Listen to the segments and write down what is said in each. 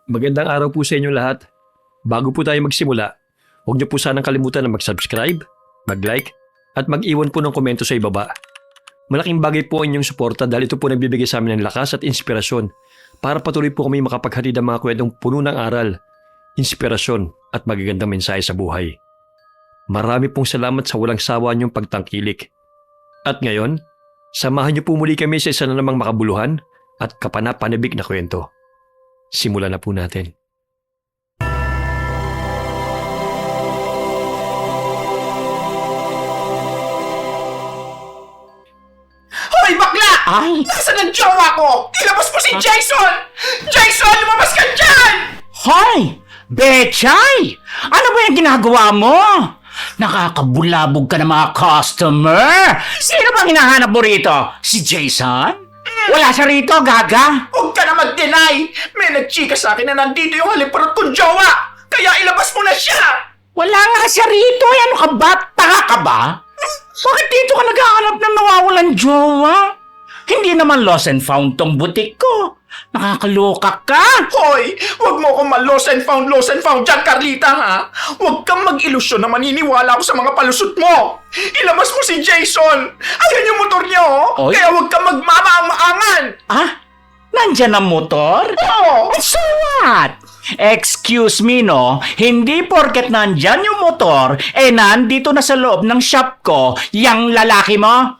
Magandang araw po sa inyo lahat. Bago po tayo magsimula, huwag niyo po sanang kalimutan na mag-subscribe, mag-like, at mag-iwan po ng komento sa ibaba. Malaking bagay po ang inyong suporta dahil ito po nagbibigay sa amin ng lakas at inspirasyon para patuloy po kami makapaghatid ng mga kwentong puno ng aral, inspirasyon at magagandang mensahe sa buhay. Marami pong salamat sa walang sawa niyong pagtangkilik. At ngayon, samahan niyo po muli kami sa isa na namang makabuluhan at kapanapanabik na kwento. Simulan na po natin. Hoy, bakla! Ay! Nasaan ang jowa ko? Ilabas mo si Jason! Jason, lumabas ka dyan! Hoy! Betchay! Ano ba yung ginagawa mo? Nakakabulabog ka ng mga customer! Sino bang hinahanap mo rito? Si Jason? Wala siya rito, gaga! Huwag ka na mag-deny! May nagchika sa akin na nandito yung haliparot kong jowa! Kaya ilabas mo na siya! Wala nga siya rito! Ano ka ba? Taka ka ba? Bakit dito ka naghahanap ng nawawalan jowa? Hindi naman lost and found tong butik ko. Nakakaloka ka! Hoy! Huwag mo akong lost and found dyan, Carlita, ha? Huwag kang mag-ilusyon na maniniwala ako sa mga palusot mo! Ilabas mo si Jason! Ayun yung motor niya, oh! Oy. Kaya huwag kang magmamaang-maangan! Ah? Nandyan ang motor? Oo! So what? Excuse me, no? Hindi porket nandyan yung motor, nandito na sa loob ng shop ko, yang lalaki mo?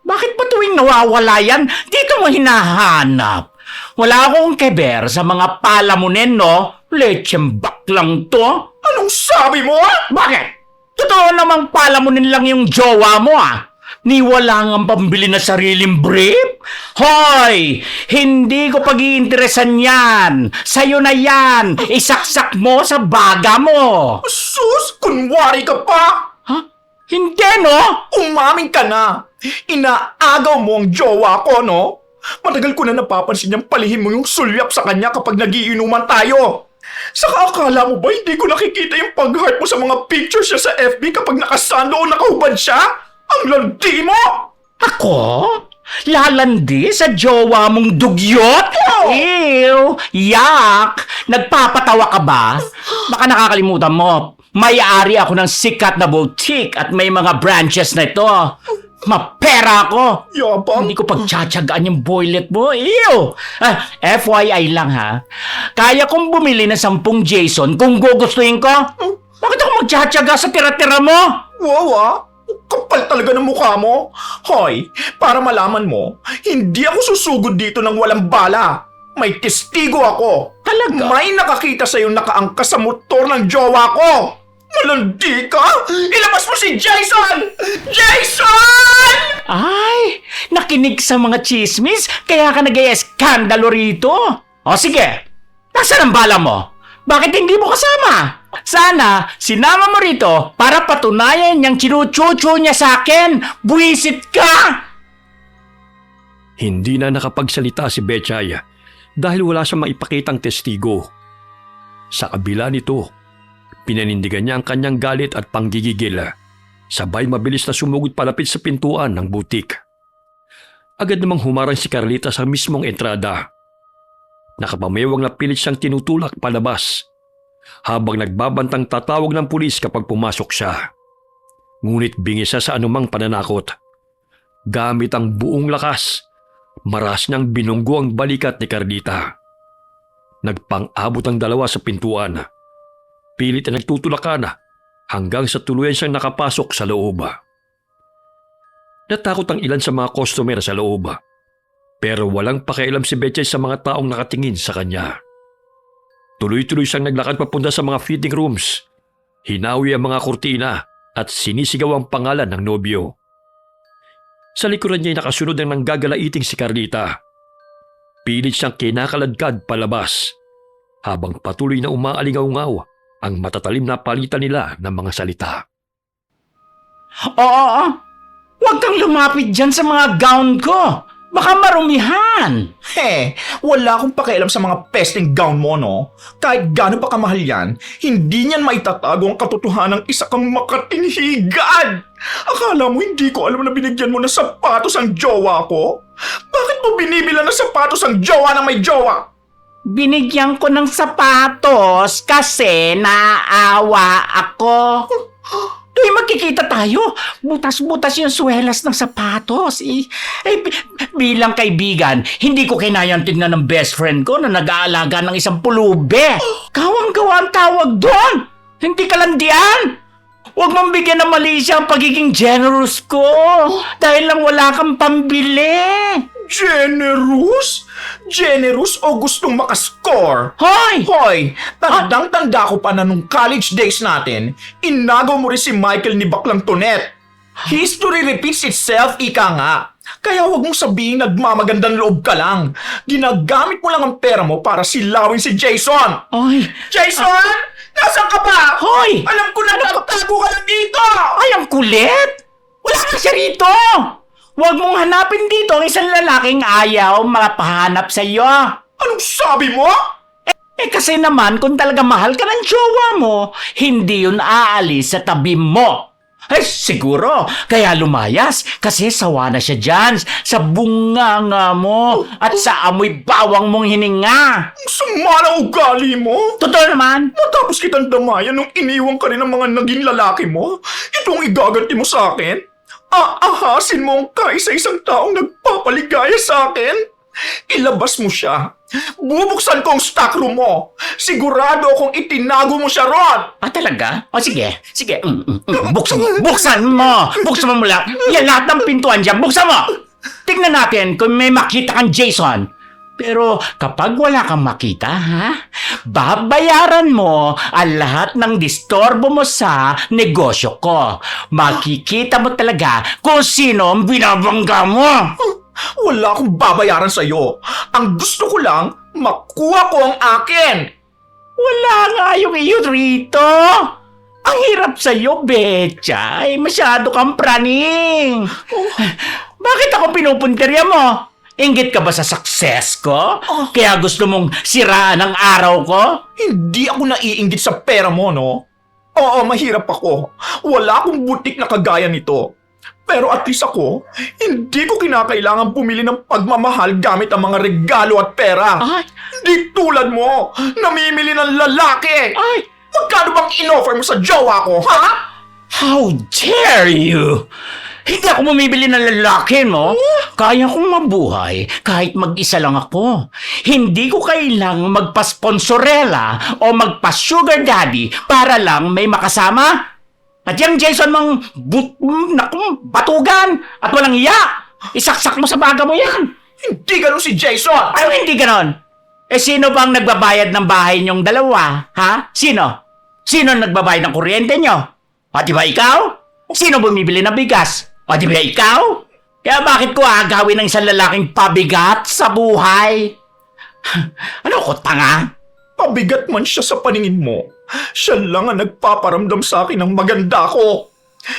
Bakit ba tuwing nawawala yan, dito mo hinahanap? Wala akong keber sa mga palamunin, no? Lechembak lang to. Anong sabi mo? Bakit? Totoo namang palamunin lang yung jowa mo, ah. Ni wala nga pambili na sariling brief? Hoy! Hindi ko pag-iinteresan yan! Sa'yo na yan! Isaksak mo sa baga mo! Sus! Kunwari ka pa! Ha? Hindi, no? Umamin ka na! Inaagaw mo ang jowa ko, no? Matagal ko na napapansin niyang palihim mo yung sulyap sa kanya kapag nagiinuman tayo. Saka akala mo ba hindi ko nakikita yung pag-heart mo sa mga pictures niya sa FB kapag nakasando o nakahubad siya? Ang landi mo! Ako? Lalandi sa jowa mong dugyot? Ew! Yak! Nagpapatawa ka ba? Baka nakakalimutan mo. May-ari ako ng sikat na boutique at may mga branches na ito. Mapera ako! Yabang! Hindi ko pagtsatsagaan yung boylet mo. Ew! FYI lang ha. Kaya kong bumili ng 10 Jason kung gugustuhin ko. Bakit ako magtsatsaga sa tira-tira mo? Wow, ah! Kapal talaga ng mukha mo. Hoy, para malaman mo, hindi ako susugod dito ng walang bala. May testigo ako. Talaga? May nakakita sa'yo nakaangkas sa motor ng jowa ko. Malandi ka? Ilabas mo si Jason! Jason! Ay, nakinig sa mga chismis, kaya ka nag-i-eskandalo rito. O sige, nasaan ang bala mo? Bakit hindi mo kasama? Sana, sinama mo rito para patunayan niyang chinuchuchu niya sa akin. Buwisit ka! Hindi na nakapagsalita si Betchay dahil wala siyang maipakitang testigo. Sa kabila nito, pinanindigan niya ang kanyang galit at panggigigil. Sabay mabilis na sumugod palapit sa pintuan ng butik. Agad namang humarang si Carlita sa mismong entrada. Nakapamewang na pilit siyang tinutulak palabas habang nagbabantang tatawag ng pulis kapag pumasok siya. Ngunit bingis siya sa anumang pananakot. Gamit ang buong lakas, maras niyang binunggo ang balikat ni Carlita. Nagpang-abot ang dalawa sa pintuan. Pilit na nagtutulakan hanggang sa tuluyan siyang nakapasok sa loob. Natakot ang ilan sa mga customer sa loob. Pero walang pakialam si Betchay sa mga taong nakatingin sa kanya. Tuloy-tuloy siyang naglakad papunta sa mga fitting rooms. Hinawi ang mga kurtina at sinisigaw ang pangalan ng nobyo. Sa likuran niya ay nakasunod ang nanggagalaiting si Carlita. Pilit siyang kinakaladkad palabas habang patuloy na umaalingaw-ngaw ang matatalim na palitan nila ng mga salita. Oo, huwag kang lumapit dyan sa mga gown ko. Baka marumihan. Wala akong pakialam sa mga pesting gown mo, no? Kahit gaano pa kamahal yan, hindi niyan maitatago ang katotohanan ng isa kang makatinhigad. Akala mo hindi ko alam na binigyan mo ng sapatos ang jowa ko? Bakit mo binibilan ng sapatos ang jowa ng may jowa? Binigyan ko ng sapatos kasi naawa ako. Tuwing magkikita tayo, butas-butas yung swelas ng sapatos. Bilang kaibigan, hindi ko kinayang tignan ng best friend ko na nag-aalaga ng isang pulube. Kawang-gawa ang tawag doon. Hindi kalandian. Huwag mong bigyan ng mali siya ang pagiging generous ko. Dahil lang wala kang pambili. Generous? Generous o gustong makascore? Hoy! Hoy, tandang-tanda ko pa na nung college days natin, inagaw mo rin si Michael ni Baklang Tonet. History repeats itself, ika nga. Kaya wag mong sabihin nagmamagandang loob ka lang. Ginagamit mo lang ang pera mo para silawin si Jason. Ay! Jason! Nasaan ka ba? Hoy! Alam ko na nagtago ka lang dito! Ay, ang kulit! Wala ka siya rito! Huwag mong hanapin dito ang isang lalaking ayaw makapahanap sa iyo. Anong sabi mo? Kasi naman, kung talaga mahal ka ng jowa mo, hindi yun aalis sa tabi mo. Ay, siguro, kaya lumayas kasi sawa na siya dyan sa bunganga mo at sa amoy bawang mong hininga. Ang sama ng ugali mo. Totoo naman. Matapos kitang damayan nung iniwan ka rin ng mga naging lalaki mo, itong igaganti mo sa akin? Aahasin mo ang kaisa-isang taong nagpapaligaya sa akin? Ilabas mo siya. Bubuksan ko ang stockroom mo. Sigurado akong itinago mo siya ron. Talaga? O sige, sige. Buksan mo. Buksan mo. Buksan mo mula. Yan lahat ng pintuan dyan. Buksan mo. Tingnan natin kung may makita kang Jason. Pero kapag wala kang makita, babayaran mo ang lahat ng distorbo mo sa negosyo ko. Makikita mo talaga kung sino ang binabangga mo. Wala akong babayaran sa'yo. Ang gusto ko lang, makuha ko ang akin. Wala nga yung iyo rito. Ang hirap sa'yo, Betcha. Masyado kang praning. Bakit ako pinupuntirya mo? Inggit ka ba sa success ko? Kaya gusto mong siraan ang araw ko? Hindi ako naiinggit sa pera mo, no? Oo, mahirap ako. Wala akong butik na kagaya nito. Pero at least ako, hindi ko kinakailangan pumili ng pagmamahal gamit ang mga regalo at pera. Ay! Di tulad mo, namimili ng lalaki. Ay! Magkano bang in-offer mo sa jowa ko, ha? How dare you! Hindi ako bumibili ng lalaki, no? Kaya kong mabuhay kahit mag-isa lang ako. Hindi ko kailangang magpa-sponsorela o magpa-sugar daddy para lang may makasama. At yung Jason mong batugan at walang iya, isaksak mo sa baga mo yan. Hindi ganun si Jason. Ay, hindi ganon. Sino bang nagbabayad ng bahay niyong dalawa? Ha? Sino? Sino nagbabayad ng kuryente niyo? O di ba ikaw? Sino bumibili ng bigas? O di ba ikaw? Kaya bakit ko agawin ng isang lalaking pabigat sa buhay? Ano ko, tanga? Pabigat man siya sa paningin mo, siya lang ang nagpaparamdam sa akin ng maganda ko.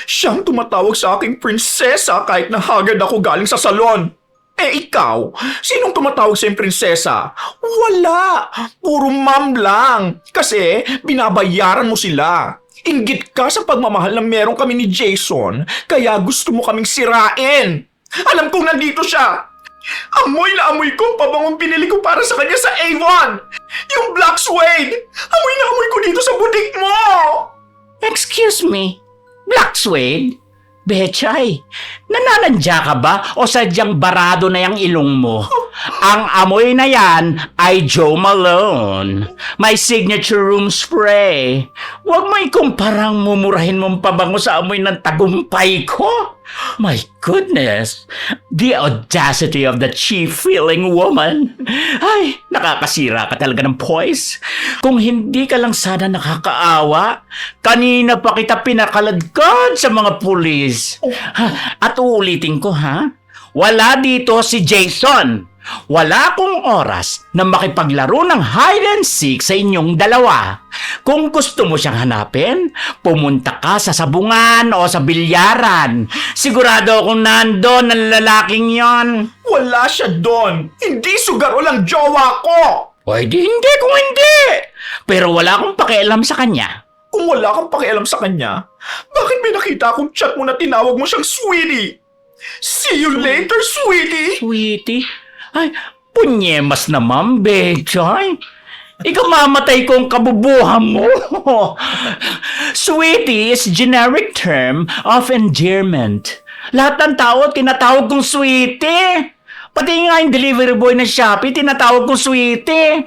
Siyang tumatawag sa aking prinsesa kahit na haggard ako galing sa salon. Ikaw, sinong tumatawag sa prinsesa? Wala, puro ma'am lang. Kasi binabayaran mo sila. Inggit ka sa pagmamahal na meron kami ni Jason, kaya gusto mo kaming sirain. Alam kong nandito siya. Amoy na amoy ko pabangong binili ko para sa kanya sa Avon. Yung black suede. Amoy na amoy ko dito sa butik mo. Excuse me? Black suede? Betchay, nananadya ka ba o sadyang barado na yung ilong mo? Ang amoy na yan ay Joe Malone. My signature room spray. Huwag mo ikumpara ang mumurahin mong pabango sa amoy ng tagumpay ko. My goodness, the audacity of the chief-feeling woman. Ay, nakakasira ka talaga ng poise. Kung hindi ka lang sana nakakaawa, kanina pa kita pinakaladkad sa mga pulis. At uulitin ko, wala dito si Jason. Wala akong oras na makipaglaro ng hide and seek sa inyong dalawa. Kung gusto mo siyang hanapin, pumunta ka sa sabungan o sa bilyaran. Sigurado akong nandun ang lalaking yon. Wala siya doon. Hindi sugaro lang jowa ko. Pwede hindi kung hindi. Pero wala akong pakialam sa kanya. Kung wala kang pakialam sa kanya, bakit may nakita akong chat mo na tinawag mo siyang sweetie? See you later, sweetie! Sweetie? Ay, Punyemas naman, Bechay. Ikaw mamatay kong kabubuhan mo. Sweetie is generic term of endearment. Lahat ng tao tinatawag kong sweetie. Pati nga yung delivery boy ng Shopee, tinatawag kong sweetie.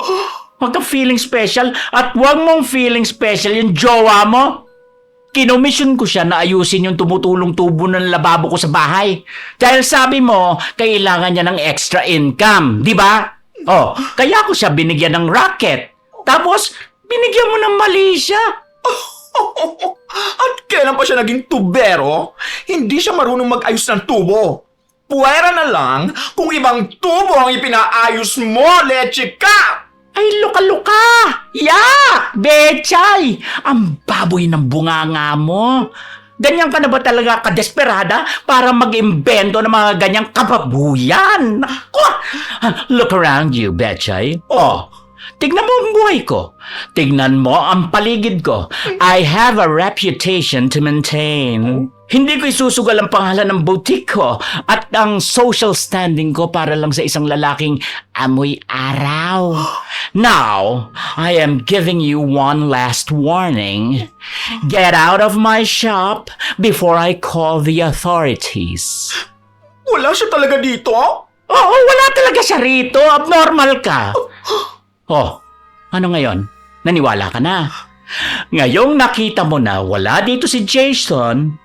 Huwag kang feeling special at huwag mong feeling special yung jowa mo. Kinomisyon ko siya na ayusin yung tumutulong tubo ng lababo ko sa bahay. Dahil sabi mo, kailangan niya ng extra income, di ba? Oh, kaya ko siya binigyan ng racket. Tapos, binigyan mo ng mali siya. At kailan pa siya naging tubero? Hindi siya marunong mag-ayos ng tubo. Puwera na lang kung ibang tubo ang ipinaayos mo, leche ka! Ay, luka-luka! Bechay! Ang baboy ng bunganga mo. Ganyan ka na ba talaga kadesperada para mag-imbento ng mga ganyang kababuyan? Naku! Look around you, Bechay. Oh, tignan mo ang buhay ko. Tignan mo ang paligid ko. I have a reputation to maintain. Hindi ko isusugal ang pangalan ng boutique ko at ang social standing ko para lang sa isang lalaking amoy araw. Now, I am giving you one last warning. Get out of my shop before I call the authorities. Wala siya talaga dito? Oo, wala talaga siya rito. Abnormal ka. Oh, ano ngayon? Naniwala ka na? Ngayong nakita mo na wala dito si Jason,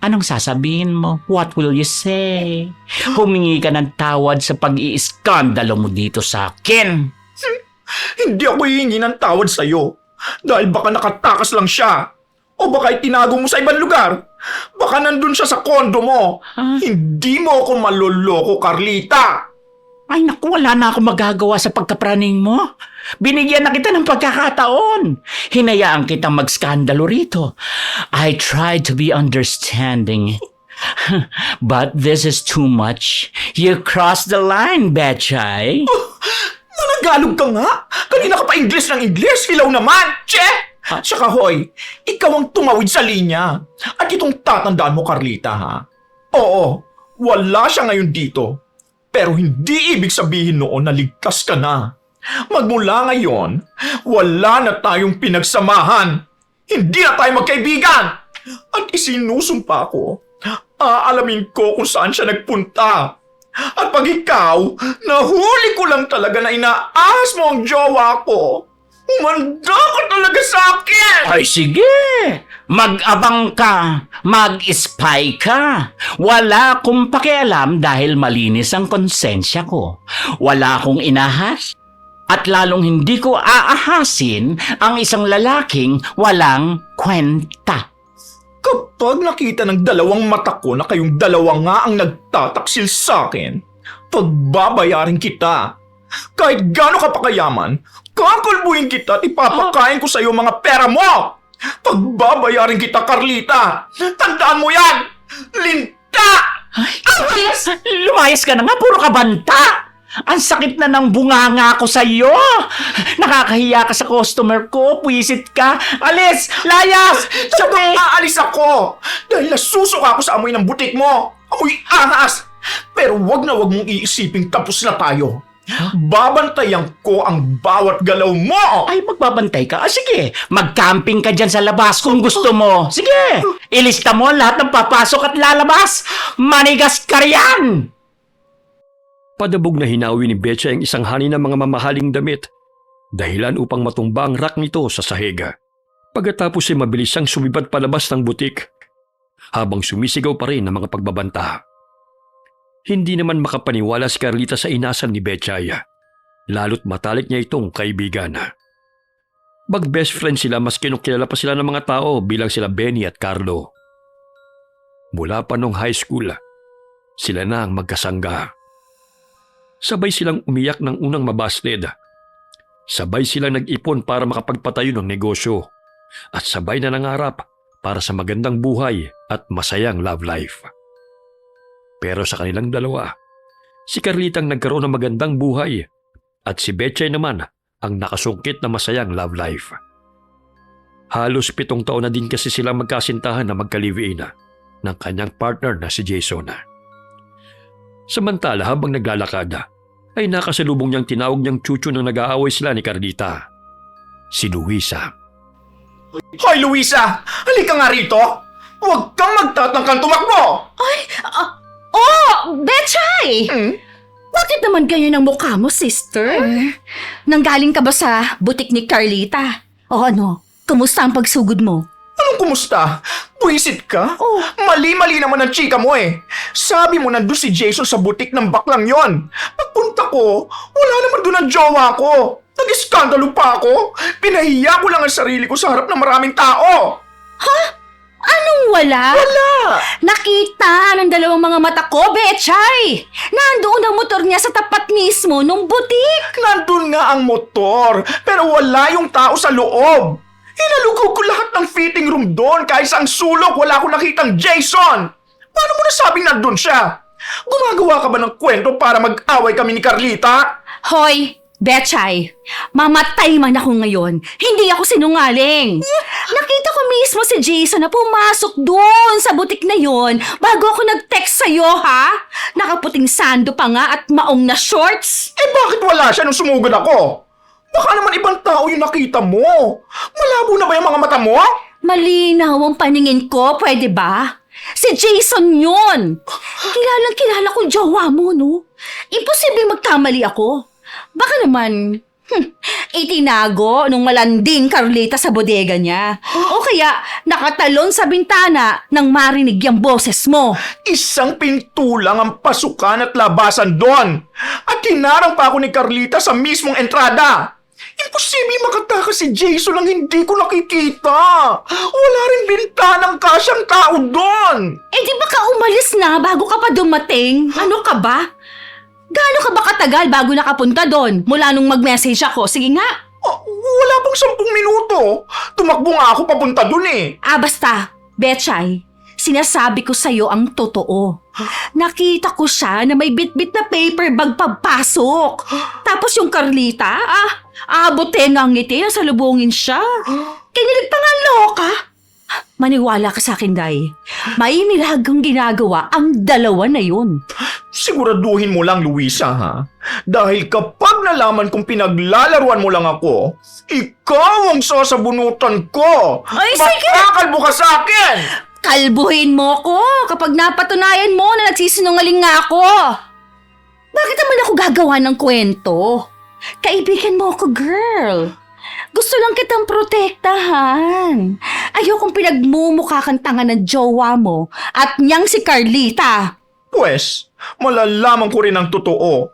anong sasabihin mo? What will you say? Humingi ka ng tawad sa pag-iiskandalo mo dito sa akin. Hindi ako hihingi ng tawad sa'yo. Dahil baka nakatakas lang siya. O baka itinago mo sa ibang lugar. Baka nandun siya sa kondo mo. Hindi mo ako maloloko, Carlita. Ay naku, wala na ako magagawa sa pagkapraning mo. Binigyan na kita ng pagkakataon. Hinayaan kitang magskandalo rito. I tried to be understanding. But this is too much. You crossed the line, Bechay. Mananggalog ka nga. Kanina ka pa Ingles ng Ingles. Hilaw naman. Che! Tsaka hoy, ikaw ang tumawid sa linya. At itong tatandaan mo, Carlita, ha? Oo, wala siya ngayon dito. Pero hindi ibig sabihin noon na ligtas ka na. Magmula ngayon, wala na tayong pinagsamahan. Hindi na tayo magkaibigan. At isinusumpa ko, aalamin ko kung saan siya nagpunta. At pag ikaw, nahuli ko lang talaga na inaahas mo ang jowa ko. Umanda ka talaga sa akin! Ay sige, mag-abang ka, mag-spy ka. Wala akong pakialam dahil malinis ang konsensya ko. Wala akong inahas at lalong hindi ko aahasin ang isang lalaking walang kwenta. Kapag nakita ng dalawang mata ko na kayong dalawa nga ang nagtataksil sa akin, pagbabayarin kita. Kahit gaano ka pa kayaman, kakalbuhin kita at ipapakain ko sa iyo mga pera mo! Pagbabayarin kita, Carlita! Tandaan mo yan! Linta! Lumayas ka na nga, puro ka banta! Ang sakit na ng bunganga ko sa iyo! Nakakahiya ka sa customer ko, puwisit ka! Alis! Layas! Sabi! Aalis ako! Dahil nasusuka ako sa amoy ng butik mo! Amoy ahas! Pero wag na wag mong iisiping tapos na tayo. Babantayan ko ang bawat galaw mo! Ay, magbabantay ka? Ah, sige, mag-camping ka dyan sa labas kung gusto mo. Sige, ilista mo lahat ng papasok at lalabas. Manigas ka riyan! Padabog na hinawi ni Betcha ang isang hani ng mga mamahaling damit, dahilan upang matumba ang rack nito sa sahig. Pagkatapos ay mabilis siyang sumibad palabas ng butik, habang sumisigaw pa rin ang mga pagbabanta. Hindi naman makapaniwala si Carlita sa inasan ni Betchay, lalo't matalik niya itong kaibigan. Mag-best friend sila mas kinukilala pa sila ng mga tao bilang sila Benny at Carlo. Mula pa nung high school, sila na ang magkasangga. Sabay silang umiyak ng unang mabasted. Sabay silang nag-ipon para makapagpatayo ng negosyo. At sabay na nangarap para sa magandang buhay at masayang love life. Pero sa kanilang dalawa, si Carlita ang nagkaroon ng magandang buhay at si Betchay naman ang nakasungkit na masayang love life. Halos 7 taon na din kasi silang magkasintahan na magka-live-in ng kanyang partner na si Jason. Samantala habang naglalakad, ay nakasalubong niyang tinawag niyang Chucho nang nag-aaway sila ni Carlita. Si Luisa. Hoy, Luisa! Halika nga rito! Huwag kang magtatangkang tumakbo! Betchay! Bakit naman ganyan ang mukha mo, sister? Nanggaling ka ba sa butik ni Carlita? O ano, kumusta ang pagsugod mo? Anong kumusta? Buwisit ka? Oh. Mali-mali naman ang chika mo eh. Sabi mo nandun si Jason sa butik ng baklang yon. Pagpunta ko, wala naman doon ang jowa ko. Nag-iskandalo pa ako. Pinahiya ko lang ang sarili ko sa harap ng maraming tao. Anong wala? Wala! Nakita ng dalawang mga mata ko, Betchay! Nandoon ang motor niya sa tapat mismo nung butik! Nandun nga ang motor, pero wala yung tao sa loob. Hinalugog ko lahat ng fitting room doon kahit sa ang sulok wala akong nakitang Jason. Paano mo nasabing nandun siya? Gumagawa ka ba ng kwento para mag-away kami ni Carlita? Hoy, Betchay, mamatay man ako ngayon. Hindi ako sinungaling. Nakita ko mismo si Jason na pumasok doon sa butik na yon bago ako nag-text sa'yo, ha? Nakaputing sando pa nga at maong na shorts. Eh bakit wala siya nung sumugod ako? Baka naman ibang tao yung nakita mo. Malabo na ba yung mga mata mo? Malinaw ang paningin ko, pwede ba? Si Jason yun. Kilala ko jowa mo, no? Imposible magkamali ako. Baka naman, itinago nung malanding Carlita sa bodega niya. O kaya nakatalon sa bintana nang marinig yung boses mo. Isang pinto lang ang pasukan at labasan doon. At hinarang pa ako ni Carlita sa mismong entrada. Imposible makatakas si Jason lang hindi ko nakikita. Wala rin bintanang kasyang tao doon. Eh di ba ka umalis na bago ka pa dumating? Ano ka ba? Gaano ka ba katagal bago nakapunta doon mula nung mag-message ako? Sige nga. Wala pang 10 minuto. Tumakbo nga ako papunta doon eh. Basta, Betchay, sinasabi ko sa'yo ang totoo. Nakita ko siya na may bit-bit na paper bag pagpasok. Tapos yung Carlita, abutin nga ang ngiti na salubungin siya. Kinilig pa nga loka. Maniwala ka sa akin, Day. May nilagang ginagawa ang dalawa na yun. Siguraduhin mo lang, Luisa, ha? Dahil kapag nalaman kong pinaglalaruan mo lang ako, ikaw ang sasabunutan ko. Ay, sige! Makakalbo ka sa akin! Kalbuhin mo ko kapag napatunayan mo na nagsisinungaling nga ako. Bakit naman ako gagawa ng kwento? Kaibigan mo ako, girl. Gusto lang kitang protektahan. Ayokong pinagmumukha kang tanga ng jowa mo at niyang si Carlita. Pwes, malalaman ko rin ang totoo.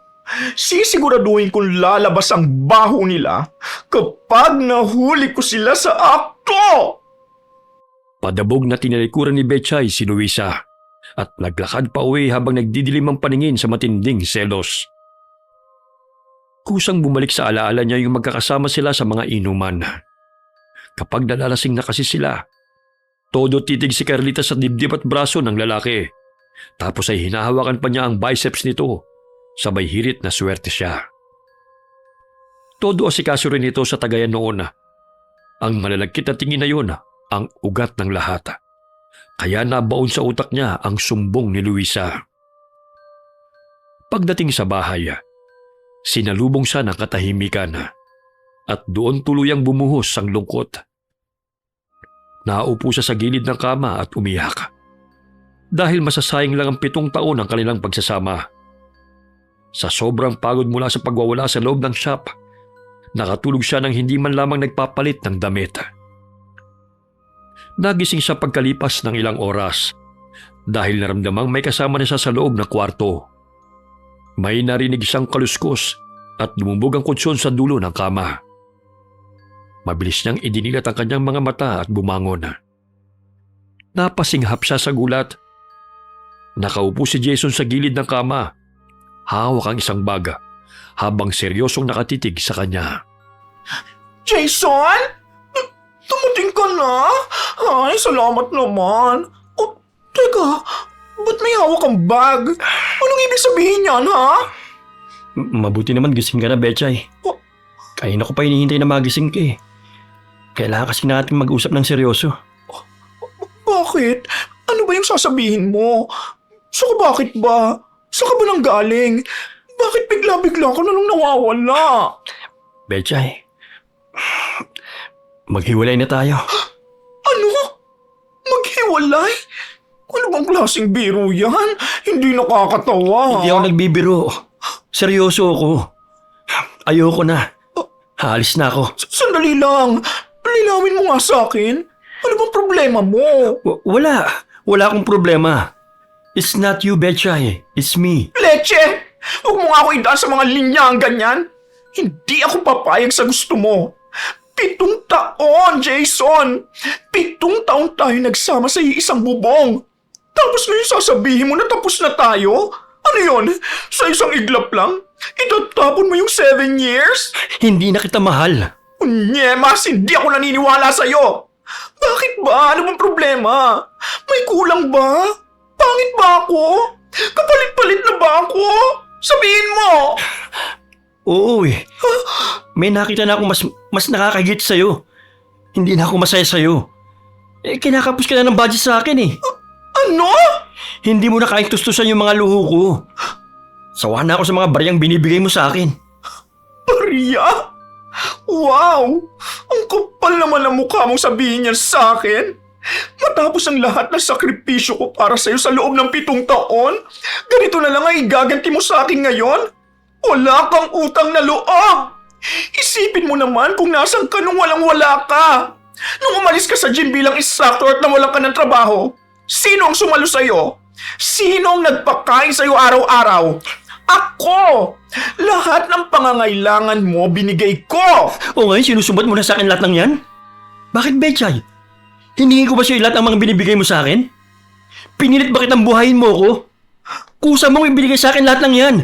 Sisiguraduhin kong lalabas ang baho nila kapag nahuli ko sila sa akto! Padabog na tinalikuran ni Betchay si Luisa at naglakad pa uwi habang nagdidilim ang paningin sa matinding selos. Kusang bumalik sa alaala niya yung magkakasama sila sa mga inuman. Kapag nalalasing na kasi sila, todo titig si Carlita sa dibdib at braso ng lalaki. Tapos ay hinahawakan pa niya ang biceps nito. Sabay hirit na swerte siya. Todo asikaso rin ito sa tagayan noon. Ang malalagkit na tingin na yun ang ugat ng lahat. Kaya nabaon sa utak niya ang sumbong ni Luisa. Pagdating sa bahay, sinalubong siya ng katahimikan at doon tuluyang bumuhos ang lungkot. Naupo siya sa gilid ng kama at umiyak. Dahil masasayang lang ang 7 taon ng kanilang pagsasama. Sa sobrang pagod mula sa pagwawala sa loob ng shop, nakatulog siya nang hindi man lamang nagpapalit ng damit. Nagising siya pagkalipas ng ilang oras dahil naramdamang may kasama na siya sa loob ng kwarto. May narinig siyang kaluskos at lumubog ang kutsyon sa dulo ng kama. Mabilis niyang idinilat ang kanyang mga mata at bumangon. Napasinghap siya sa gulat. Nakaupo si Jason sa gilid ng kama. Hawak ang isang bag habang seryosong nakatitig sa kanya. Jason? Tumating ka na? Ay, salamat naman. Oh, teka, ba't may hawak kang bag? Anong ibig sabihin yan, ha? Mabuti naman gising ka na, Betchay. Oh. Kanina ko pa hinihintay na magising ka eh. Kailangan kasi natin mag-usap ng seryoso. Bakit? Ano ba yung sasabihin mo? Bakit ba? Saan ka ba nang galing? Bakit bigla-bigla ka na lang nawawala? Betchay, maghiwalay na tayo. Ano? Maghiwalay? Ano bang klaseng biro yan? Hindi nakakatawa. Hindi ako nagbibiro. Seryoso ako. Ayoko na. Haalis na ako. Sandali lang. Linawin mo nga sa akin. Ano bang problema mo? Wala. Wala akong problema. It's not you, Betchay. It's me. Leche! Huwag mo nga ako idaan sa mga linyang ganyan. Hindi ako papayag sa gusto mo. 7 taon, Jason! 7 taon tayo nagsama sa iisang bubong. Tapos ngayon sasabihin mo na tapos na tayo? Ano yon? Sa isang iglap lang? Itatapon mo yung 7 years? Hindi na kita mahal. Unyemas, hindi ako naniniwala sa'yo. Bakit ba? Ano bang problema? May kulang ba? Pangit ba ako? Kapalit-palit na ba ako? Sabihin mo! Oo eh. May nakita na akong mas nakakagit sa'yo. Hindi na ako masaya sa'yo. Kinakapos ka na ng budget sa akin eh. Ano? Hindi mo na kaing tustusan yung mga luho ko. Sawa na ako sa mga bariyang binibigay mo sa akin. Maria? Wow! Ang kapal naman ang mukha mong sabihin yan sa akin. Matapos ang lahat ng sakripisyo ko para sa'yo sa loob ng 7 taon, ganito na lang ay igaganti mo sa akin ngayon? Wala kang utang na loob! Isipin mo naman kung nasan ka nung walang-wala ka. Nung umalis ka sa gym bilang instructor at nawalan ka ng trabaho, sino ang sumalo sa'yo? Sino ang nagpakain sa'yo araw-araw? Ako! Lahat ng pangangailangan mo binigay ko! O ngayon sinusumbat mo na sa akin lahat ng yan? Bakit, Betchay? Hiningi ko ba sa'yo lahat ng mga binibigay mo sa akin? Pinilit ba kitang buhayin mo ko? Kusa mong ibinigay sa akin lahat ng yan.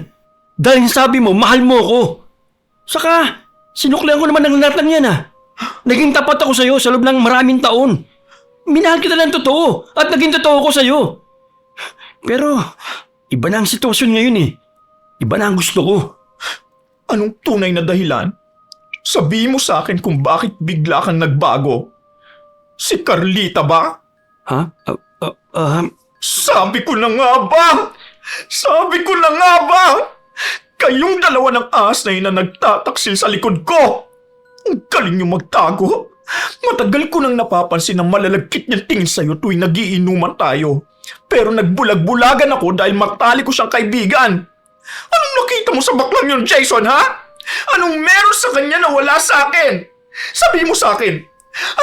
Dahil sabi mo, mahal mo ko. Saka, sinuklihan ko naman ng lahat ng yan Naging tapat ako sa'yo sa loob ng maraming taon. Minahal kita ng totoo at naging totoo ko sa'yo. Pero, iba na ang sitwasyon ngayon eh. Iba na ang gusto ko. Anong tunay na dahilan? Sabihin mo sa akin kung bakit bigla kang nagbago. Si Carlita ba? Ha? Sabi ko na nga ba? Sabi ko na nga ba? Kayong dalawa ng ahas na yun na nagtataksil sa likod ko. Ang galing yung magtago. Matagal ko nang napapansin ang malalagkit niyang tingin sa'yo tuwing nagiinuman tayo. Pero nagbulag-bulagan ako dahil matali ko siyang kaibigan. Anong nakita mo sa baklang yun, Jason, ha? Anong meron sa kanya na wala sa akin? Sabihin mo sa akin,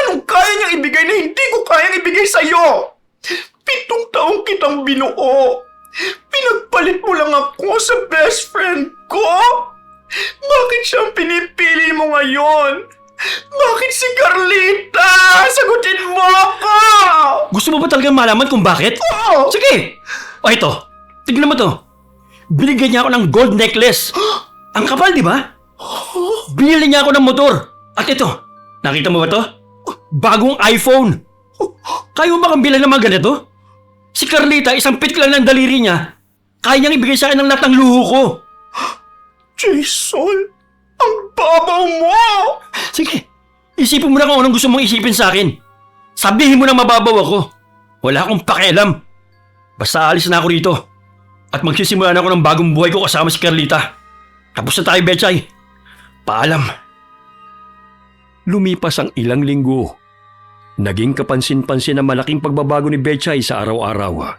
anong kaya niyang ibigay na hindi ko kayang ibigay sa'yo? 7 taong kitang binuo. Pinagpalit mo lang ako sa best friend ko? Bakit siyang pinipili mo ngayon? Bakit si Carlita? Sagutin mo ako! Gusto mo ba talagang malaman kung bakit? Oo! Sige! O ito, tignan mo to. Binigyan niya ako ng gold necklace. Ang kapal, di ba? Binili niya ako ng motor. At ito, nakita mo ba to? Bagong iPhone. Kaya mo ba kang bilhan ng mga ganito? Si Carlita, isang pitik lang ng daliri niya. Kaya niyang ibigay sa akin ng lahat ng luho ko. Jason, ang babaw mo! Sige, isipin mo na kung anong gusto mong isipin sa akin. Sabihin mo na mababaw ako. Wala akong pakialam. Basta alis na ako rito. At magsisimula na ako ng bagong buhay ko kasama si Carlita. Tapos na tayo, Betchay. Paalam. Lumipas ang ilang linggo. Naging kapansin-pansin ang malaking pagbabago ni Betchay sa araw-araw.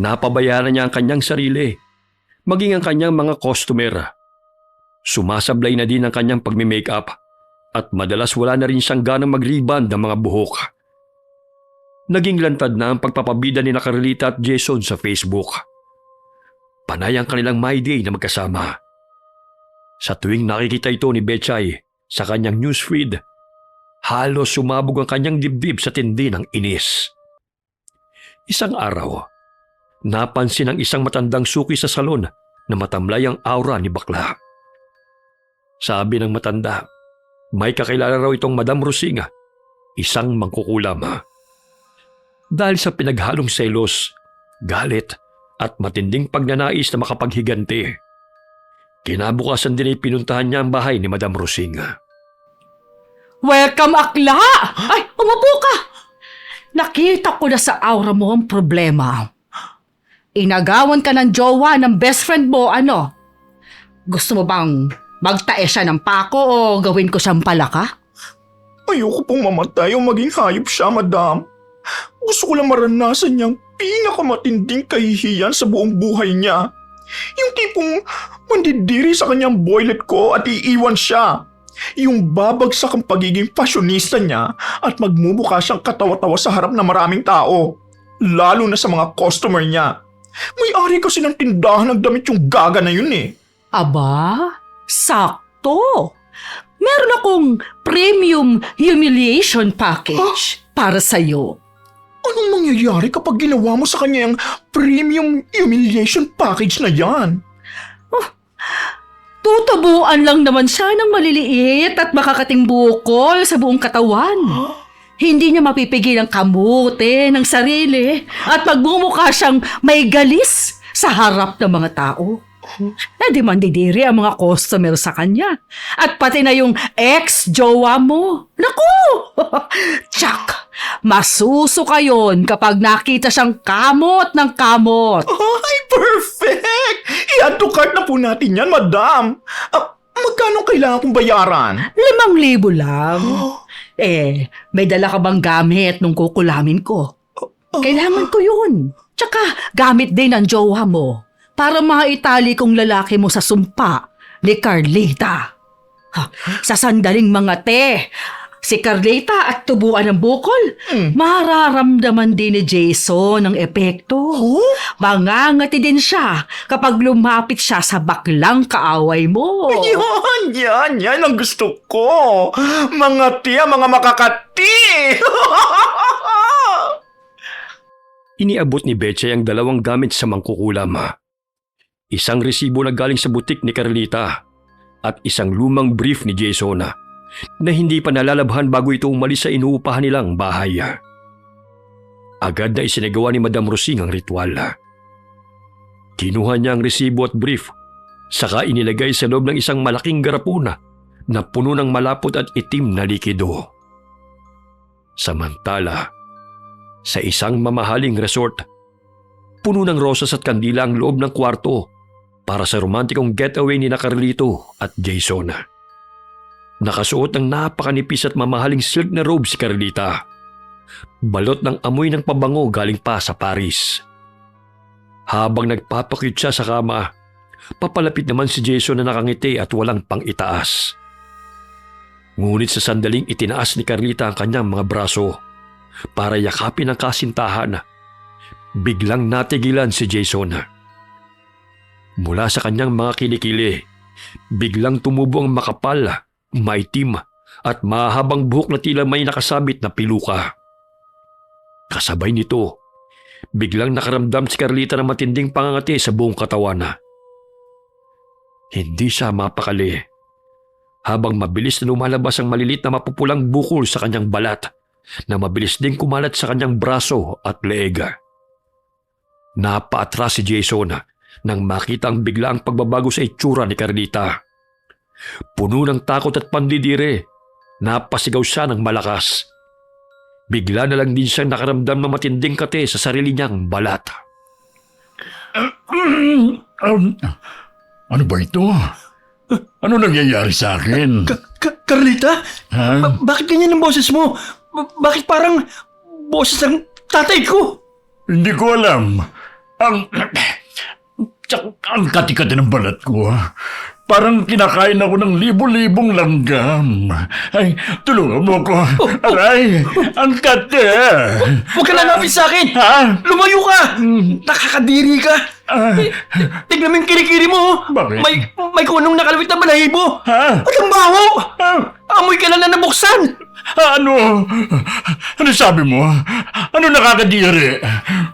Napabayaran niya ang kanyang sarili, maging ang kanyang mga customer. Sumasablay na din ang kanyang pagme-makeup at madalas wala na rin siyang ganang mag-rebond ng mga buhok. Naging lantad na ang pagpapabida ni Carlita at Jason sa Facebook. Panay ang kanilang My Day na magkasama. Sa tuwing nakikita ito ni Betchay sa kanyang newsfeed, halos sumabog ang kanyang dibdib sa tindi ng inis. Isang araw, napansin ng isang matandang suki sa salon na matamlay ang aura ni bakla. Sabi ng matanda, may kakilala raw itong Madam Rosing, isang mangkukulam. Dahil sa pinaghalong selos, galit at matinding pagnanais na makapaghiganti, kinabukasan din ay pinuntahan niya ang bahay ni Madam Rosing. Welcome, akla! Ay, umupo ka! Nakita ko na sa aura mo ang problema. Inagawan ka ng jowa ng best friend mo, ano? Gusto mo bang magtae siya ng pako o gawin ko siyang palaka? Ayoko pong mamatay o maging hayop siya, madam. Gusto ko lang maranasan niyang pinakamatinding kahihiyan sa buong buhay niya. Yung tipong mandidiri sa kanyang boylet ko at iiwan siya. Yung babagsak ang pagiging fashionista niya at magmumukha siyang katawa-tawa sa harap ng maraming tao. Lalo na sa mga customer niya. May-ari kasi ng tindahan ng damit yung gaga na yun eh. Aba, sakto. Meron akong premium humiliation package para sa'yo. Anong mangyayari kapag ginawa mo sa kanya yung premium humiliation package na yan? Tutubuan lang naman siya ng maliliit at makakating bukol sa buong katawan. Hindi niya mapipigil ang kamote ng sarili at magmumukha siyang may galis sa harap ng mga tao. Di mandidiri ang mga customer sa kanya. At pati na yung ex-jowa mo. Naku! Tsak! Masusuka yun kapag nakita siyang kamot ng kamot. Ay, perfect! I-add to cart na po natin yan, madam. Magkano kailangan kong bayaran? 5,000 lang. May dala ka bang gamit nung kukulamin ko? Kailangan ko yun. Tsaka gamit din ng jowa mo para maitali kong lalaki mo sa sumpa ni Carlita. Sa sandaling mga si Carlita at tubuan ng bukol, mararamdaman din ni Jason ang epekto. Mangangati din siya kapag lumapit siya sa baklang kaaway mo. Yan ang gusto ko. Mga tiya, mga makakati. Iniabot ni Betchay ang 2 gamit sa mangkukulam. Isang resibo na galing sa butik ni Carlita at isang lumang brief ni Jason na hindi pa nalalabhan bago ito umalis sa inuupahan nilang bahay. Agad na isinagawa ni Madam Rosing ang ritual. Kinuha niya ang resibo at brief, saka inilagay sa loob ng isang malaking garapuna na puno ng malapot at itim na likido. Samantala, sa isang mamahaling resort, puno ng rosas at kandila ang loob ng kwarto para sa romantikong getaway ni Carlito at Jason. Nakasuot ng napakanipis at mamahaling silk na robe si Carlita. Balot ng amoy ng pabango galing pa sa Paris. Habang nagpapakit siya sa kama, papalapit naman si Jason na nakangiti at walang pang-itaas. Ngunit sa sandaling itinaas ni Carlita ang kanyang mga braso para yakapin ang kasintahan, biglang natigilan si Jason. Mula sa kanyang mga kilikili, biglang tumubo ang makapal, maitim at mahabang buhok na tila may nakasabit na piluka. Kasabay nito, biglang nakaramdam si Carlita ng matinding pangangati sa buong katawan. Hindi siya mapakali habang mabilis na lumalabas ang malilit na mapupulang bukol sa kanyang balat na mabilis ding kumalat sa kanyang braso at leeg. Napaatras si Jason nang makita ang biglaang pagbabago sa itsura ni Carlita. Puno ng takot at pandidire, napasigaw siya ng malakas. Bigla na lang din siyang nakaramdam ng matinding kate sa sarili niyang balat. Ano ba ito? Ano nangyayari sa akin? Carlita? Ha? Bakit ganyan ang boses mo? Bakit parang boses ng tatay ko? Hindi ko alam. Ang kati-kati ng balat ko. Parang kinakain ako ng libo-libong langgam. Ay, tulungan mo ko. Aray, ang kati. Huwag ka lalapit sa akin! Ha? Lumayo ka! Nakakadiri ka! Tignan mo yung kilikili mo! Bakit? May kunong nakalawit na balahibo! Ha? At ang baho! Amoy ka na nabuksan! Ano? Ano sabi mo? Ano nakakadiri?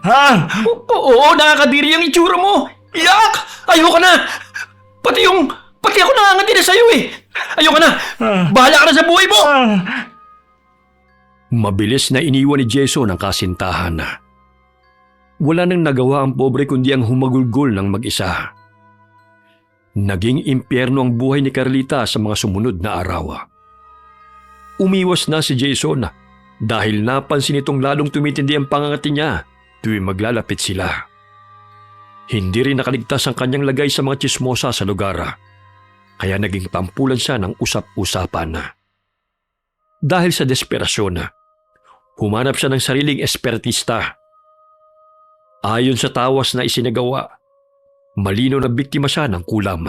Ha? Oo, nakakadiri ang itsura mo! Iyak! Ayoko na! Pati ako nangangati na sa'yo eh! Ayoko na! Bahala ka na sa buhay mo! Mabilis na iniwan ni Jason ang kasintahan. Wala nang nagawa ang pobre kundi ang humagulgol ng mag-isa. Naging impyerno ang buhay ni Carlita sa mga sumunod na araw. Umiwas na si Jason dahil napansin itong lalong tumitindi ang pangangati niya tuwing maglalapit sila. Hindi rin nakaligtas ang kanyang lagay sa mga tsismosa sa lugar Kaya naging tampulan siya ng usap-usapan. Dahil sa desperasyon, humanap siya ng sariling espertista. Ayon sa tawas na isinagawa, malinaw na biktima siya ng kulam.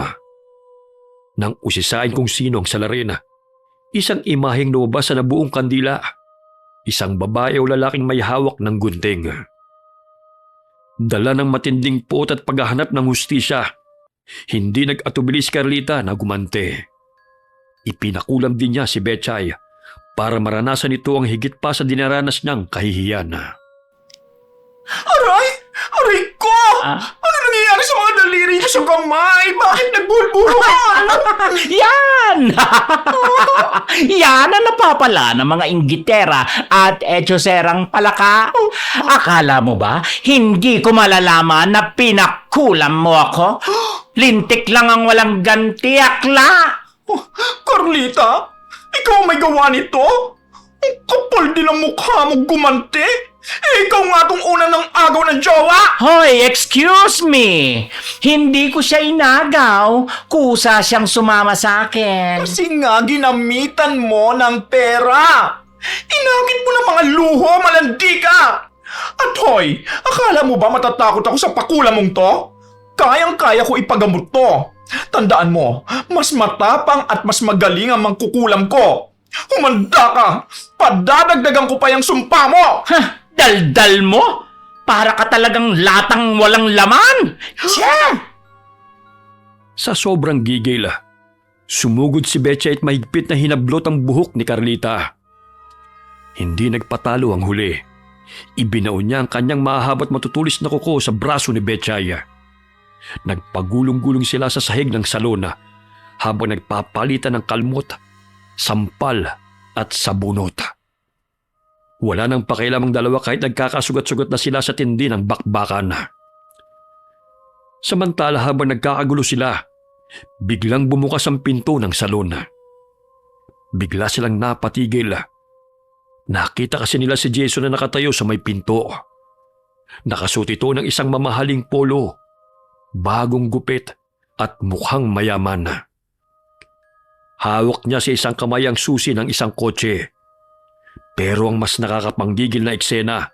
Nang usisain kung sino ang salarin, isang imaheng lumabas sa nabuong kandila, isang babae o lalaking may hawak ng gunting. Dala ng matinding puot at paghahanap ng hustisya, hindi nag-atubili si Carlita na gumante. Ipinakulam din niya si Betchay para maranasan ito ang higit pa sa dinaranas niyang kahihiyan. Aray! Aray ko! Ano nangyayari sa mga daliri ko sa kamay? Bakit nagbulbulo ka? Yan! Yan ang napapala ng mga inggitera at etyoserang palaka. Akala mo ba, hindi ko malalaman na pinakulam mo ako? Lintik lang ang walang ganti, akla! Oh, Carlita, ikaw ang may gawa nito? Ang kapal din ang mukha mo gumante. Ikaw nga tong una ng agaw ng jowa! Hoy, excuse me! Hindi ko siya inagaw. Kusa siyang sumama sa akin. Kasi nga ginamitan mo ng pera. Inakit mo ng mga luho, malandi ka! At hoy, akala mo ba matatakot ako sa pakula mong to? Kayang-kaya ko ipagamot to. Tandaan mo, mas matapang at mas magaling ang mangkukulam ko. Humanda ka! Padadagdagan ko pa yung sumpa mo! Ha! Daldal mo? Para ka talagang latang walang laman! Tiyan! Sa sobrang gigil, sumugod si Betchay at mahigpit na hinablot ang buhok ni Carlita. Hindi nagpatalo ang huli. Ibinaon niya ang kanyang mahahabat matutulis na kuko sa braso ni Betchay. Nagpagulong-gulong sila sa sahig ng salona habang nagpapalitan ng kalmot, sampal at sabunot. Wala nang pakialam ang dalawa kahit nagkakasugat-sugat na sila sa tindi ng bakbakan. Samantala habang nagkakagulo sila, biglang bumukas ang pinto ng salon. Bigla silang napatigil. Nakita kasi nila si Jason na nakatayo sa may pinto. Nakasuot ito ng isang mamahaling polo, bagong gupit at mukhang mayaman. Hawak niya sa isang kamay ang susi ng isang kotse. Pero ang mas nakakapanggigil na eksena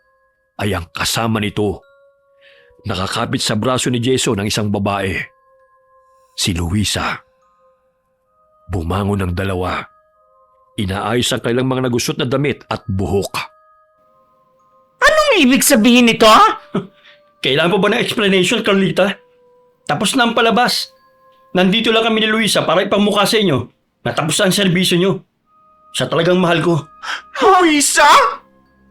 ay ang kasama nito. Nakakapit sa braso ni Jason ang isang babae. Si Luisa. Bumangon ang dalawa. Inaayos ang kanilang mga nagusot na damit at buhok. Anong ibig sabihin nito, ha? Kailangan pa ba ng explanation, Carlita? Tapos na ang palabas. Nandito lang kami ni Luisa para ipamukha sa inyo. Natapos na ang serbisyo nyo. Siya talagang mahal ko. Luisa?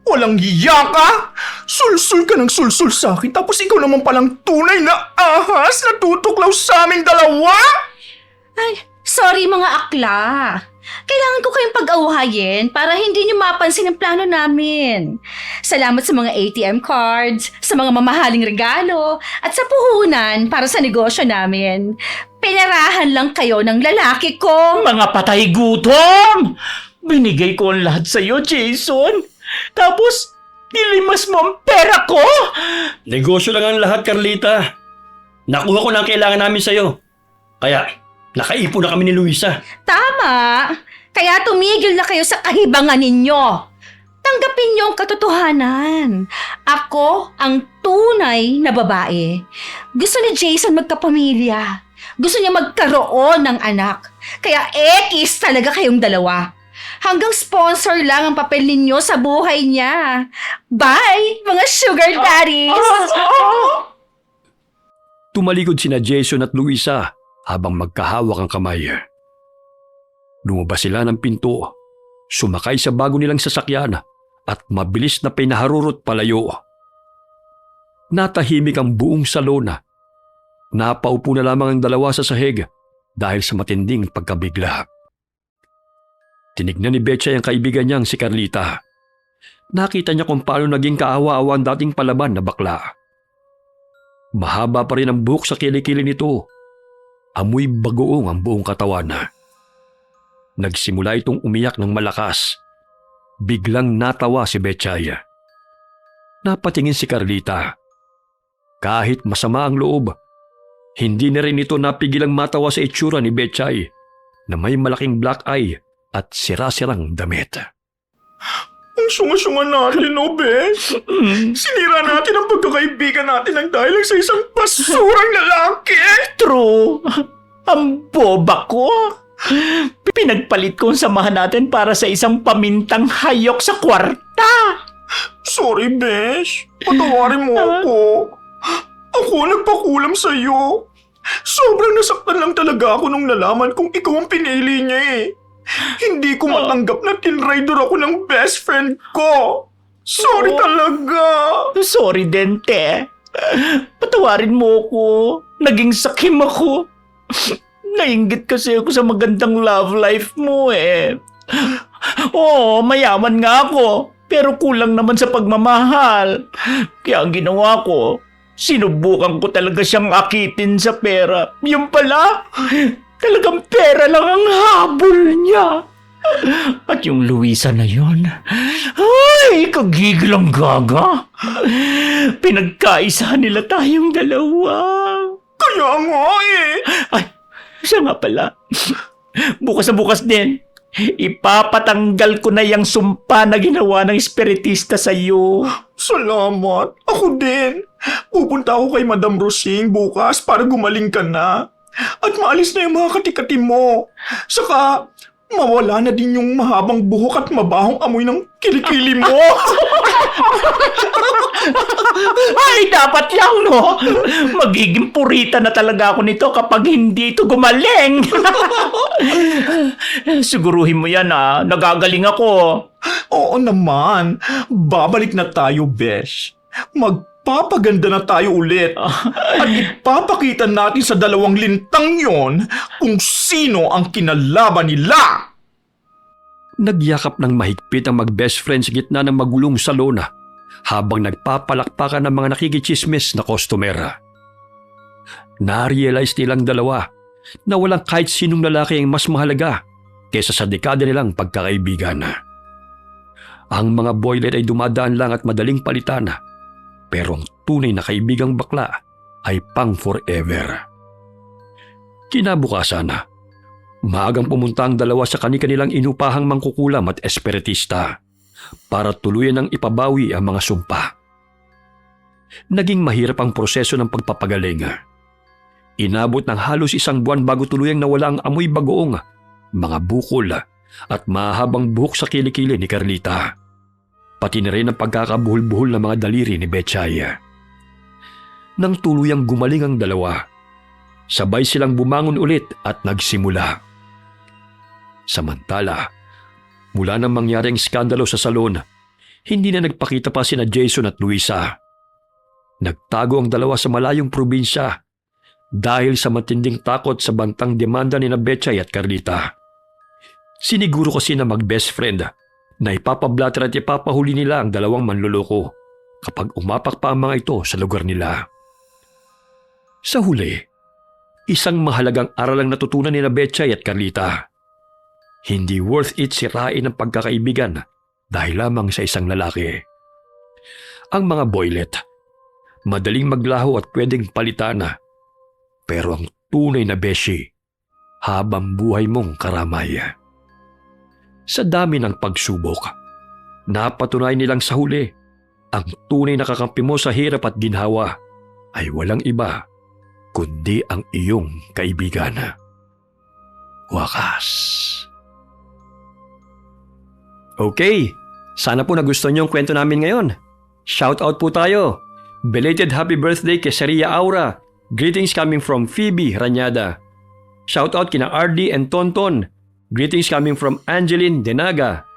Walang hiya ka? Sulsul ka ng sulsul sa akin tapos ikaw naman palang tunay na ahas na tutuklaw sa aming dalawa? Ay, sorry mga akla. Kailangan ko kayong pag-auhayin para hindi niyo mapansin ang plano namin. Salamat sa mga ATM cards, sa mga mamahaling regalo, at sa puhunan para sa negosyo namin. Pinarahan lang kayo ng lalaki ko. Mga patay gutom! Binigay ko ang lahat sa'yo, Jason. Tapos, nilimas mo ang pera ko? Negosyo lang ang lahat, Carlita. Nakuha ko na ang kailangan namin sa'yo. Kaya, nakaipon na kami ni Luisa. Tama! Kaya tumigil na kayo sa kahibangan ninyo. Tanggapin niyo ang katotohanan. Ako ang tunay na babae. Gusto ni Jason magkapamilya. Gusto niya magkaroon ng anak. Kaya ekis talaga kayong dalawa. Hanggang sponsor lang ang papel ninyo sa buhay niya. Bye, mga sugar daddies! Tumalikod sina Jason at Luisa habang magkahawak ang kamay. Lumabas sila ng pinto, sumakay sa bago nilang sasakyan at mabilis na pinaharurot palayo. Natahimik ang buong salona. Napaupo na lamang ang dalawa sa sahig dahil sa matinding pagkabigla. Tinignan ni Betchay ang kaibigan niyang si Carlita. Nakita niya kung paano naging kaawa-awa ang dating palaban na bakla. Mahaba pa rin ang buhok sa kilikili nito. Amoy bagoong ang buong katawan. Nagsimula itong umiyak ng malakas. Biglang natawa si Betchay. Napatingin si Carlita. Kahit masama ang loob, hindi na rin ito napigilang matawa sa itsura ni Betchay na may malaking black eye at sira-sirang damit. Ang sunga-sunga natin, no, Besh? Sinira natin ang pagkakaibigan natin ng dahil lang sa isang basurang lalaki. True. Ang boba ko. Pinagpalit ko ang samahan natin para sa isang pamintang hayok sa kwarta. Sorry, Besh. Patawarin mo ako. Ako nagpakulam sa'yo. Sobrang nasaktan lang talaga ako nung nalaman kung ikaw ang pinili niya eh. Hindi ko matanggap na tinraidor ako ng best friend ko. Sorry talaga. Sorry, Dente. Patawarin mo ako. Naging sakim ako. Nainggit kasi ako sa magandang love life mo eh. Oo, mayaman nga ako. Pero kulang naman sa pagmamahal. Kaya ang ginawa ko, sinubukan ko talaga siyang akitin sa pera. Yung pala, talagang pera lang ang habol niya. At yung Luisa na yun, ay, kagigil ang gaga. Pinagkaisahan nila tayong dalawa. Kaya nga eh. Ay, siya nga pala. Bukas na bukas din, ipapatanggal ko na yung sumpa na ginawa ng espiritista sa iyo. Salamat. Ako din. Pupunta ako kay Madam Rosing bukas para gumaling ka na. At maalis na yung mga katikati mo. Saka, mawala na din yung mahabang buhok at mabahong amoy ng kilikili mo. Ay, dapat lang, no? Magiging purita na talaga ako nito kapag hindi ito gumaling. Siguruhin mo yan, nagagaling ako. Oo naman. Babalik na tayo, Besh. Magpapaganda na tayo ulit. At ipapakita natin sa dalawang lintang yon kung sino ang kinalaban nila. Nagyakap ng mahigpit ang mag-best friends sa gitna ng magulong salon habang nagpapalakpakan ng mga nakikichismis na customer. Na-realize nilang dalawa na walang kahit sinong lalaki ang mas mahalaga kaysa sa dekada nilang pagkakaibigan. Ang mga boylet ay dumadaan lang at madaling palitan, pero ang tunay na kaibigang bakla ay pang forever. Kinabukasan, maagang pumunta ang dalawa sa kanilang inupahang mangkukulam at espiritista para tuluyan ng ipabawi ang mga sumpa. Naging mahirap ang proseso ng pagpapagaling. Inabot ng halos 1 buwan bago tuluyang nawala ang amoy bagoong, mga bukol at mahabang buhok sa kilikili ni Carlita. Pati na rin ang pagkakabuhol-buhol ng mga daliri ni Betchay. Nang tuluyang gumaling ang dalawa, sabay silang bumangon ulit at nagsimula. Samantala, mula nang mangyaring skandalo sa salon, hindi na nagpakita pa sina Jason at Luisa. Nagtago ang dalawa sa malayong probinsya dahil sa matinding takot sa bantang demanda ni Betchay at Carlita. Siniguro kasi na mag-best friend na ipapablatter at ipapahuli nila ang dalawang manloloko kapag umapak pa ang mga ito sa lugar nila. Sa huli, isang mahalagang aral ang natutunan ni Betchay at Carlita. Hindi worth it sirain ang pagkakaibigan dahil lamang sa isang lalaki. Ang mga boylet, madaling maglaho at pwedeng palitan, pero ang tunay na beshi, habang buhay mong karamay. Sa dami ng pagsubok, napatunay nilang sa huli, ang tunay na kakampi mo sa hirap at ginhawa ay walang iba kundi ang iyong kaibigan. Wakas. Okay, sana po nagustuhan niyo ang kwento namin ngayon. Shout out po tayo. Belated happy birthday kay Saria Aura. Greetings coming from Phoebe Ranyada. Shout out kina RD and Tonton. Greetings coming from Angeline Denaga.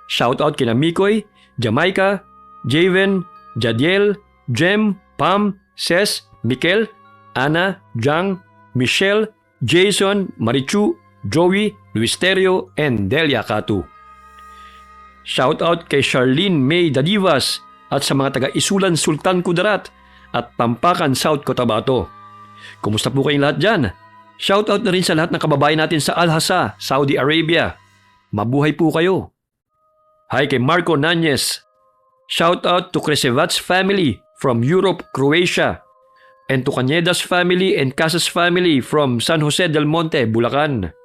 Shout out kina Mikoy, Jamaica, Javen, Jadiel, Jem, Pam, Ses, Mikel, Ana, Jang, Michelle, Jason, Marichu, Joey, Luisterio, and Delia Katu. Shout out kay Charlene May Dadivas at sa mga taga-Isulan Sultan Kudarat at Pampakan South Cotabato. Kumusta po kayong lahat dyan? Shout out na rin sa lahat ng kababayan natin sa Al-Hasa, Saudi Arabia. Mabuhay po kayo. Hi kay Marco Nanyes. Shout out to Kresevats family from Europe, Croatia. And to Cañedas family and Casas family from San Jose del Monte, Bulacan.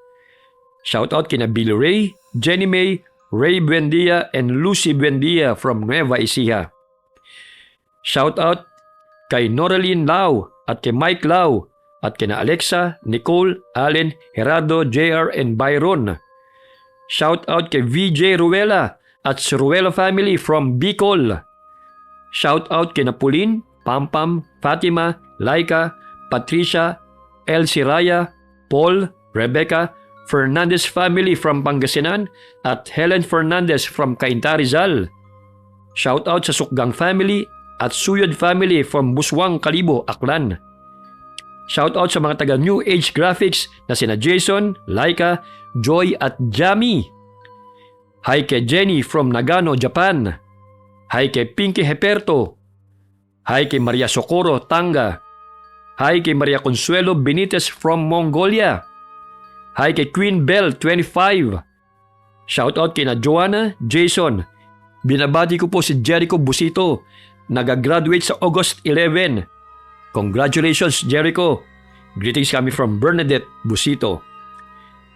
Shoutout kina Billy Ray, Jenny May, Ray Buendia, and Lucy Buendia from Nueva Ecija. Shoutout kay Noraline Lau at kay Mike Lau at kina Alexa, Nicole, Allen, Gerardo, JR, and Byron. Shoutout kay VJ Ruela at sa Ruela family from Bicol. Shoutout kina Pauline, Pampam, Fatima, Laika, Patricia, Elsie Raya, Paul, Rebecca, Fernandez family from Pangasinan at Helen Fernandez from Cainta Rizal. Shoutout sa Sukgang family at Suyod family from Buswang, Kalibo, Aklan. Shoutout sa mga taga New Age Graphics na sina Jason, Laika, Joy at Jami. Hi kay Jenny from Nagano, Japan. Hi kay Pinky Heperto. Hi kay Maria Socorro, Tanga. Hi kay Maria Consuelo Benitez from Mongolia. Hi kay Queen Bell, 25. Shoutout kay na Joanna, Jason. Binabati ko po si Jericho Busito. Nagagraduate sa August 11. Congratulations, Jericho. Greetings kami from Bernadette Busito.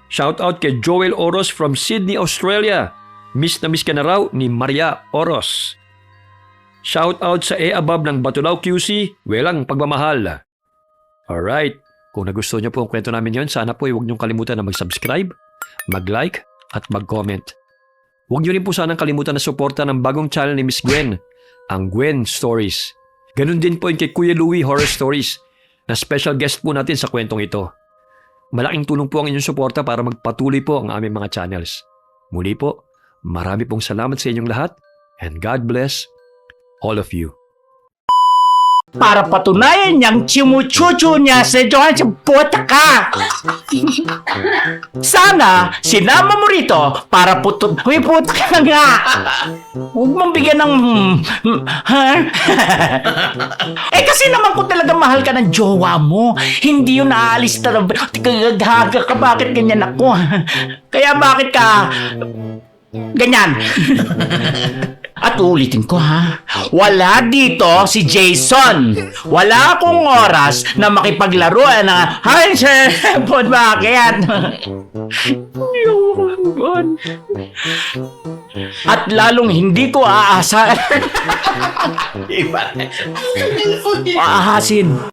Shoutout kay Joel Oros from Sydney, Australia. Miss na miss ka na raw ni Maria Oros. Shoutout sa Abab ng Batulao QC. Welang pagmamahal. Alright. Kung nagustuhan niyo po ang kwento namin yon, sana po huwag niyong kalimutan na mag-subscribe, mag-like, at mag-comment. Huwag niyo rin po sanang kalimutan na suporta ng bagong channel ni Miss Gwen, ang Gwen Stories. Ganun din po yung kay Kuya Louie Horror Stories, na special guest po natin sa kwentong ito. Malaking tulong po ang inyong suporta para magpatuloy po ang aming mga channels. Muli po, marami pong salamat sa inyong lahat, and God bless all of you. Para patunayan niyang chimuchuchu niya si Johan sa puta ka. Sana sinama mo rito para Uy, puta ka nga. Huwag mong bigyan ng... ha? Kasi naman kung talaga mahal ka ng jowa mo, hindi yun aalis talaga. Gaga ka, bakit ganyan ako? Kaya bakit ka... ganyan? At ulitin ko ha, wala dito si Jason. Wala akong oras na makipaglaro na, hi sir, bakit? At lalong hindi ko aasa. Aahasin.